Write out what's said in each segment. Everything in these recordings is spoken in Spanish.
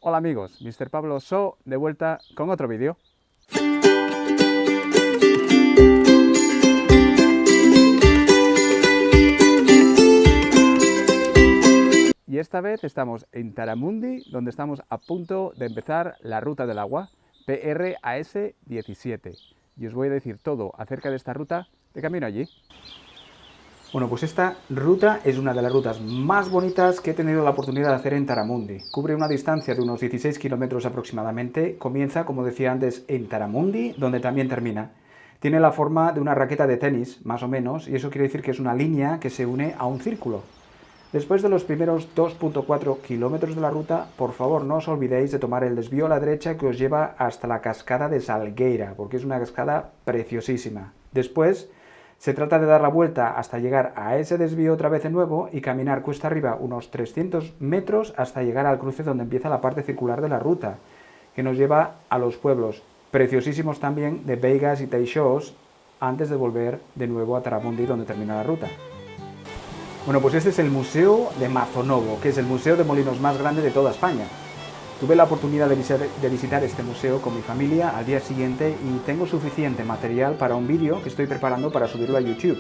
Hola amigos, Mr. Pablo So de vuelta con otro vídeo. Y esta vez estamos en Taramundi, donde estamos a punto de empezar la ruta del agua, PRAS 17. Y os voy a decir todo acerca de esta ruta de camino allí. Bueno, pues esta ruta es una de las rutas más bonitas que he tenido la oportunidad de hacer en Taramundi. Cubre una distancia de unos 16 kilómetros aproximadamente. Comienza, como decía antes, en Taramundi, donde también termina. Tiene la forma de una raqueta de tenis, más o menos, y eso quiere decir que es una línea que se une a un círculo. Después de los primeros 2.4 kilómetros de la ruta, por favor no os olvidéis de tomar el desvío a la derecha que os lleva hasta la cascada de Salgueira, porque es una cascada preciosísima. Después se trata de dar la vuelta hasta llegar a ese desvío otra vez de nuevo y caminar cuesta arriba unos 300 metros hasta llegar al cruce donde empieza la parte circular de la ruta, que nos lleva a los pueblos preciosísimos también de Begas y Teixós, antes de volver de nuevo a Taramundi donde termina la ruta. Bueno, pues este es el Museo de Mazonovo, que es el museo de molinos más grande de toda España. Tuve la oportunidad de visitar este museo con mi familia al día siguiente y tengo suficiente material para un vídeo que estoy preparando para subirlo a YouTube.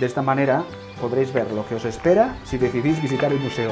De esta manera podréis ver lo que os espera si decidís visitar el museo.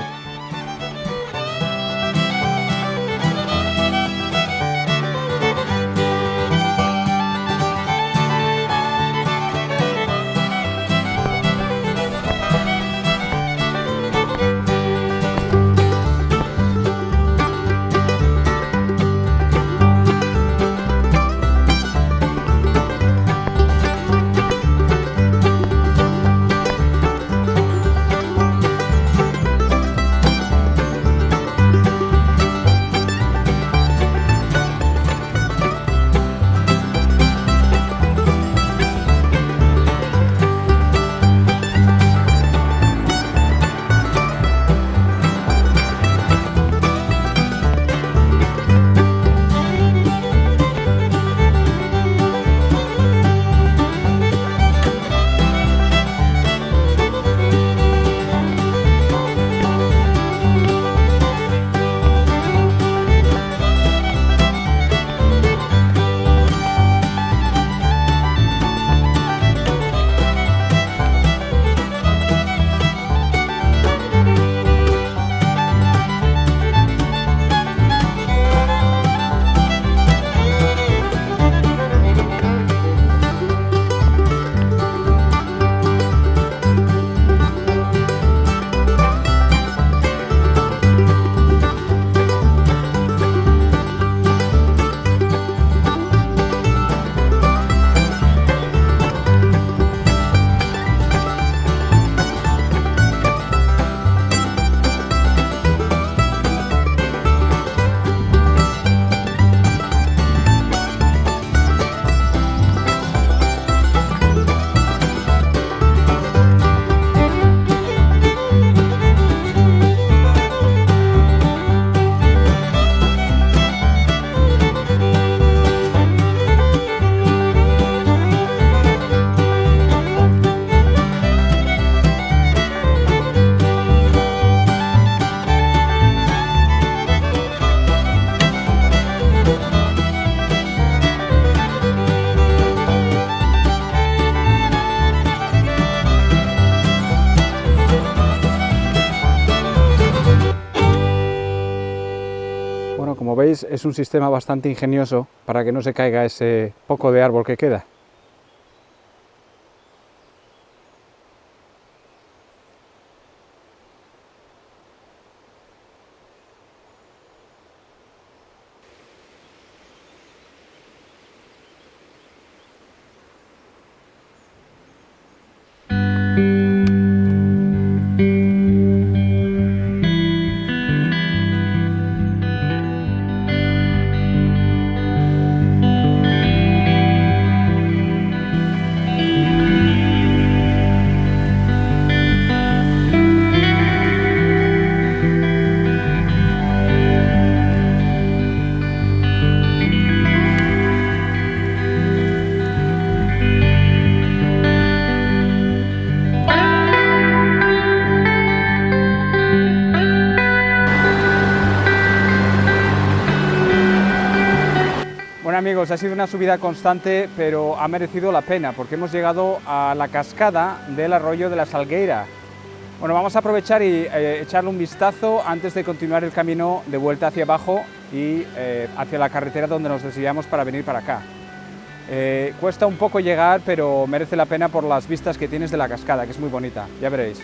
Bueno, como veis es un sistema bastante ingenioso para que no se caiga ese poco de árbol que queda. Pues ha sido una subida constante, pero ha merecido la pena porque hemos llegado a la cascada del arroyo de la Salgueira. Bueno, vamos a aprovechar y echarle un vistazo antes de continuar el camino de vuelta hacia abajo y hacia la carretera donde nos desviamos para venir para acá. Cuesta un poco llegar, pero merece la pena por las vistas que tienes de la cascada, que es muy bonita, ya veréis.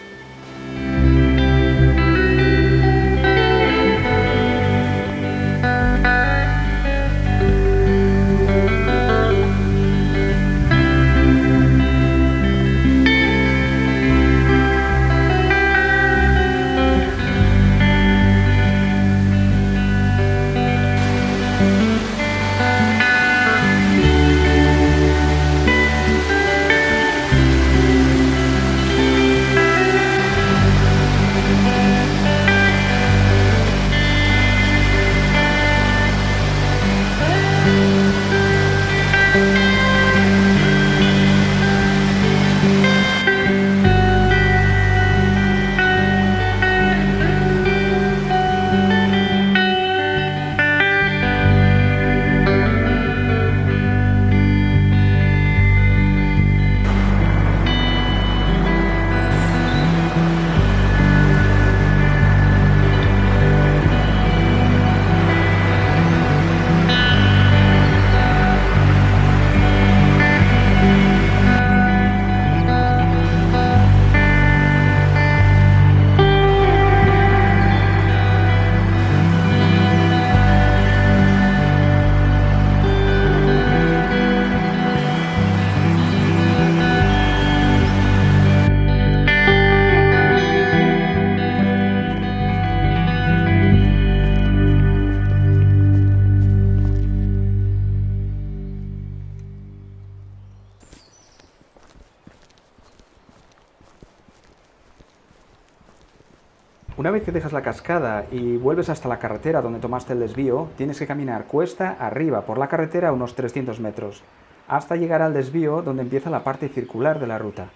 Una vez que dejas la cascada y vuelves hasta la carretera donde tomaste el desvío, tienes que caminar cuesta arriba por la carretera unos 300 metros, hasta llegar al desvío donde empieza la parte circular de la ruta.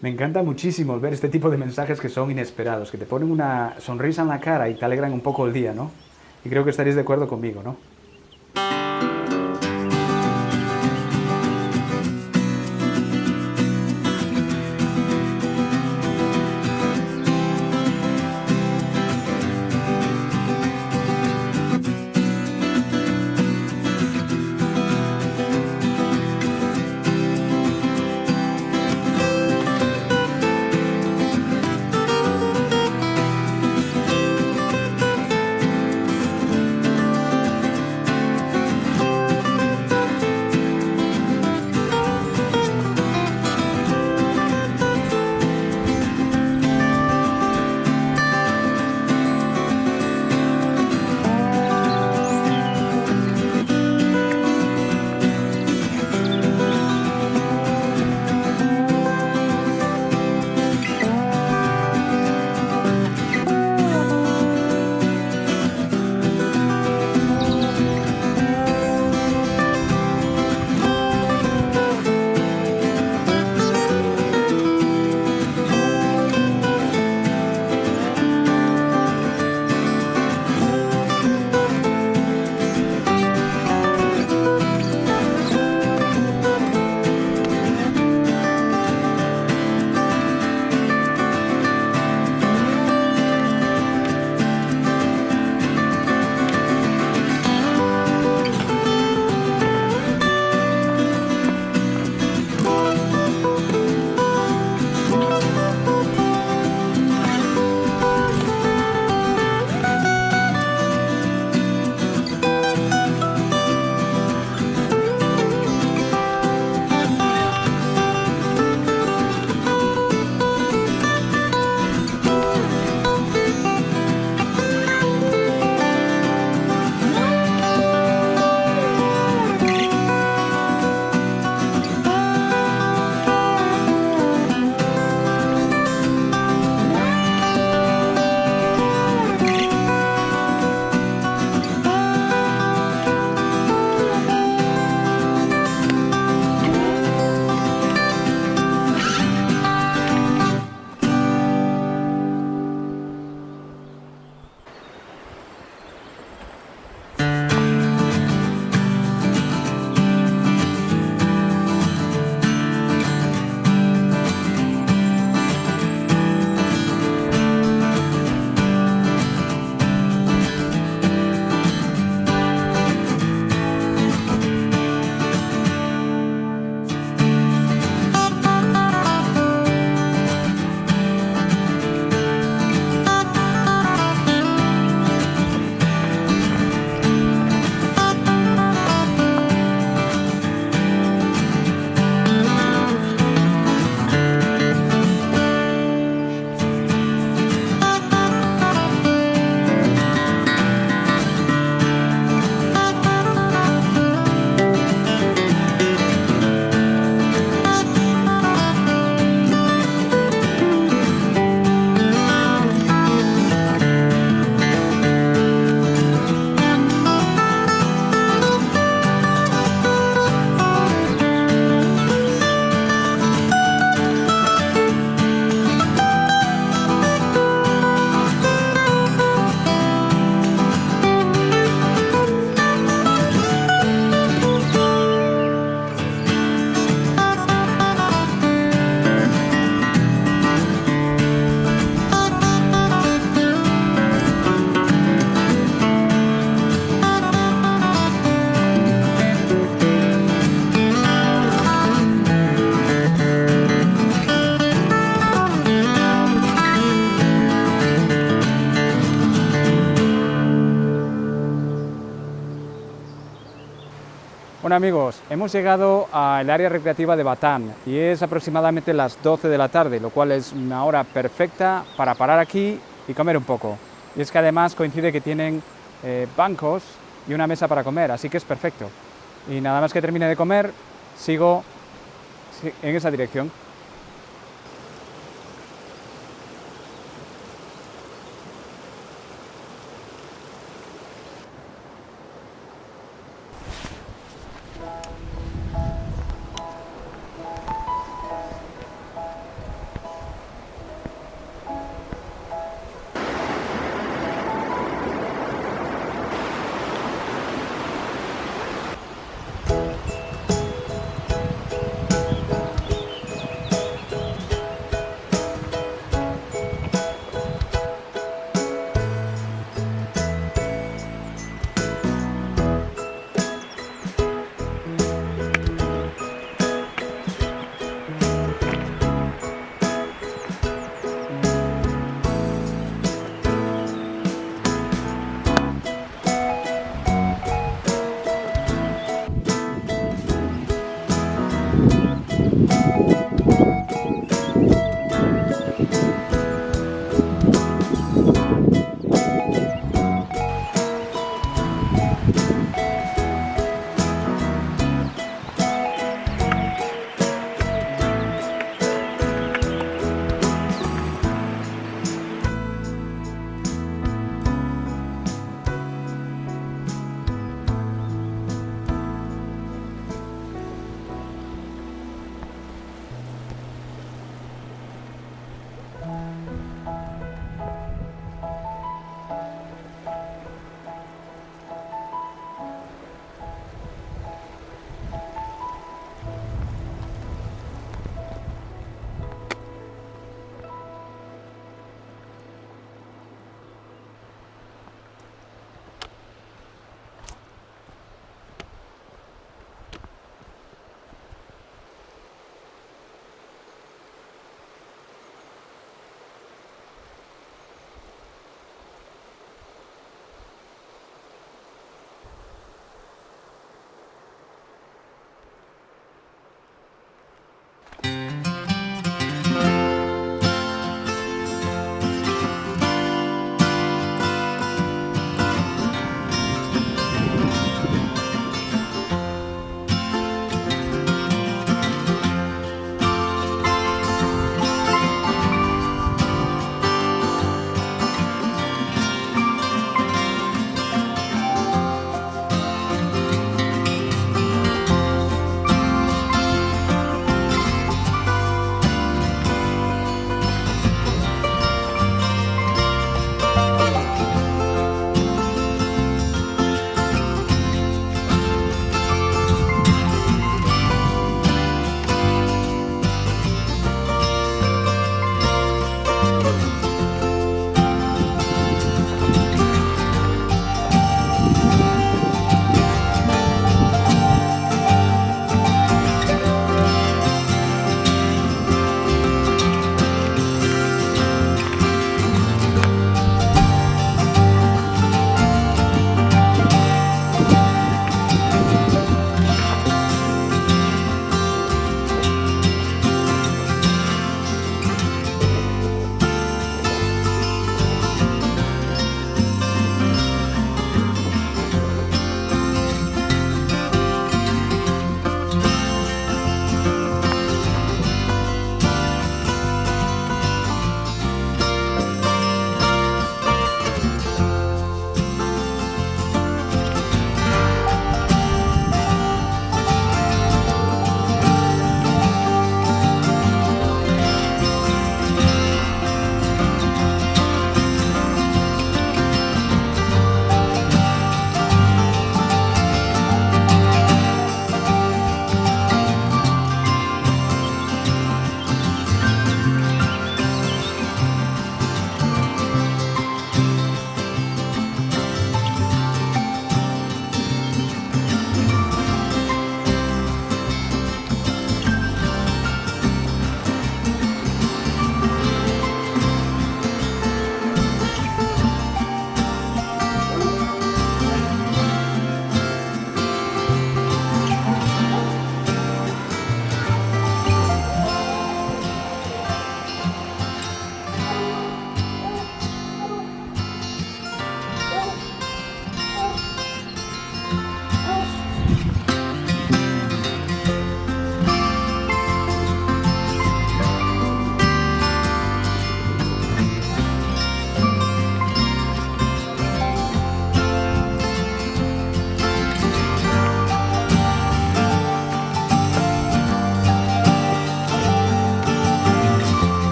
Me encanta muchísimo ver este tipo de mensajes que son inesperados, que te ponen una sonrisa en la cara y te alegran un poco el día, ¿no? Y creo que estaréis de acuerdo conmigo, ¿no? Bueno amigos, hemos llegado al área recreativa de Batán y es aproximadamente las 12 de la tarde, lo cual es una hora perfecta para parar aquí y comer un poco. Y es que además coincide que tienen bancos y una mesa para comer, así que es perfecto. Y nada más que termine de comer, sigo en esa dirección.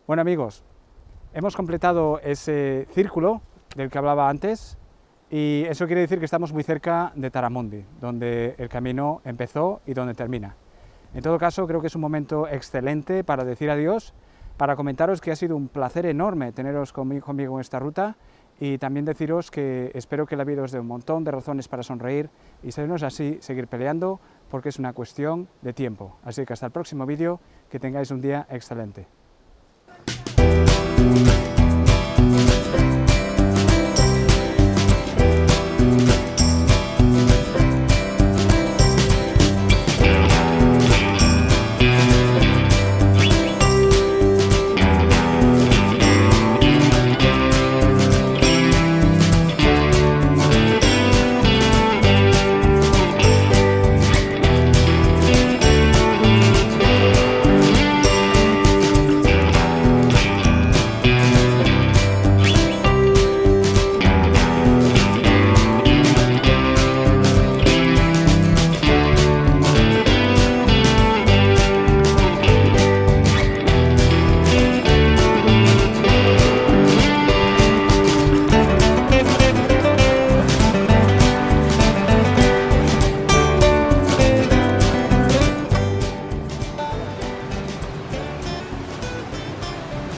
Bueno amigos, hemos completado ese círculo del que hablaba antes y eso quiere decir que estamos muy cerca de Taramundi, donde el camino empezó y donde termina. En todo caso, creo que es un momento excelente para decir adiós, para comentaros que ha sido un placer enorme teneros conmigo en esta ruta y también deciros que espero que la vida os dé un montón de razones para sonreír y si no es así, seguir peleando porque es una cuestión de tiempo. Así que hasta el próximo vídeo, que tengáis un día excelente.